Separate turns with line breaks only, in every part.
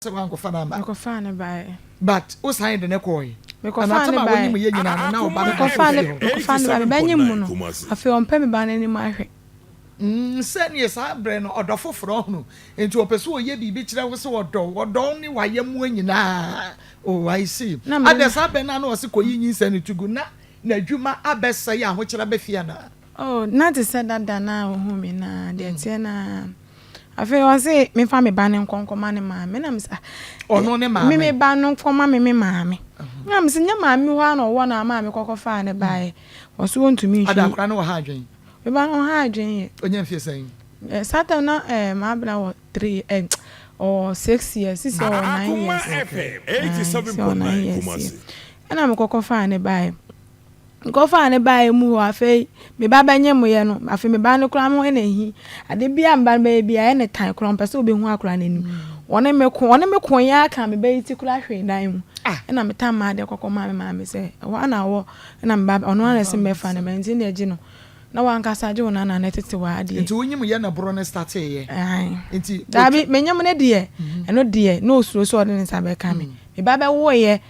So one go fana ba.
Ko fana ba.
But o sign the nekoy.
Me ko fana ba.
Woni me nyina na o ba
ko fana ba nyi mu no. Afi on pe me ba na ni ma hwe.
Sani esa bre no odofoforo no. Enti opeso oye bibi kire wo se odo ni waye mu nyina. Oh, I see. Adesa be na no se koyi nyinsa ni tugu na adwuma abesa ya ho kire be fia na.
Oh, not to say that na o hu me na de tie na. Afi o se me fa me ba ne nkonkoma ne ma me na me sa
ono ne ma
me ba no nkoma me ma me na me se nya ma me ho na wo na ma me kokofa ne bae o so wontumi nshi
adakra no ha adwen
me ba no ha adwen ye
onye mfie sen
satan na ma bla wo 3 or 6 years 6 or 9 years 87.9 Kumasi na me kokofa ne bae go fa ne bae mu ho afei me ba banye mu ye no afei me ba no kra mo ene hi ade bia mba ba bia ene tan kra mpese obi hu akra nanim one me ko ya aka me ba yiti kra hwe dan mu ena me tam ma de kokoma me se wa na wo ena me ba ono na se me fa ne menzi na agi no na wan kasa je wona na tete wa ade
nti wonyim ye na bro ne start ye nti
dabi menyam ne de eno de no osuro so ode ne sa be ka me ba be wo ye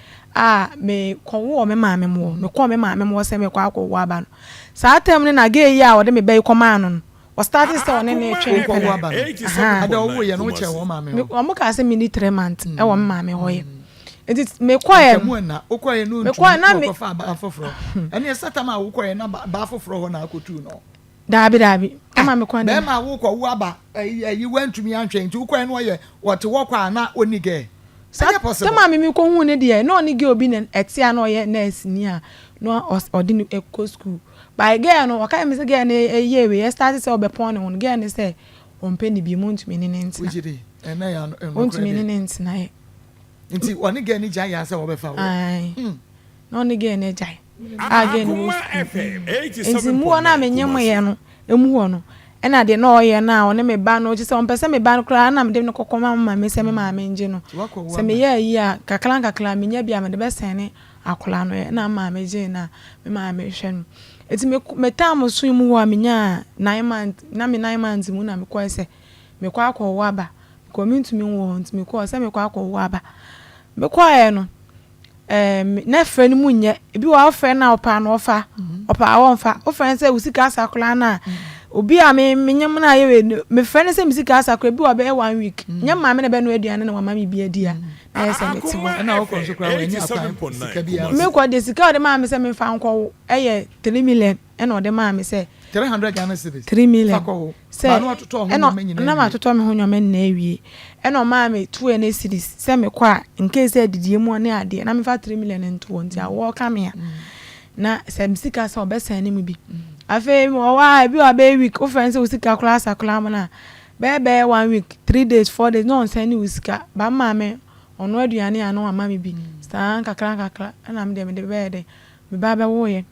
me konwo me maame mo me ko me maame mo se me kwa akwo aba no saa tem ne na ge yi a wode me be koma no o start se one ne twen
kwa aba ada wo ye no che wo maame
o mo ka se mini 3 months e wo me maame ho ye enti me kwa ye
mo na o kwa ye no ntu ko fa ba afoforo ene satama wo kwa ye na ba afoforo ho na akotu no
dabi ama me kwa
be ma wo kwa wo aba yi wantumi antwen nti wo kwa ye no ye wote wo kwa na onige
Sama mi ko hu ne de no ni ge obi ne etia no ye nurse ni a no odini eco school by girl no waka me se girl ne ye we start say obepon ne won girl ne say on penny bi month mi ne nti
ujide ena ya no
month mi ne nti na ye
nti woni girl ni jai ya say obefa wo
no ni girl ne jai again wo nti mu na me nyem ye no emu ho no ena de no ye na one me ba no se on pese me ba no kra na me de no kokoma mama me se me ma me nje no se me ye yi a kakla me nya bia me de be sene akola no ye na ma me je na me ma me hwe no eti me tam so mu wa me nya 9 months na me 9 months mu na me ko se me kwa akọ wo aba ko mi ntumi wo ntumi ko se me kwa akọ wo aba me kwa ye no na friend mu nye ebi wa friend na opa na ofa wo mfa o friend say usika asakola na obi a me nyam na ye me friend say misika asakra bi wa be 1 week nyam ma me na be no aduane na mama me bi adia na ye say meti wo
na wo ko so kra we nya apa sika bia
me ko de sika o de ma me say me fa nko eye 3 million e na o de ma me say
300 Ghana cedis
3 million
say no atoto ho me nyina
na ma atoto me ho nyome na awie e na o ma me 2 Ghana cedis say me kwa in case adidie mu ne ade na me fa 3 million nto nti a wo ka me na say misika say obesan ni mu bi afi mo wa bi wa be week o friend say usika class akula mo na be 1 week 3 days 4 days no send usika ba ma me ono aduane ano ama me bi stan kakra na me de be de me ba be wo ye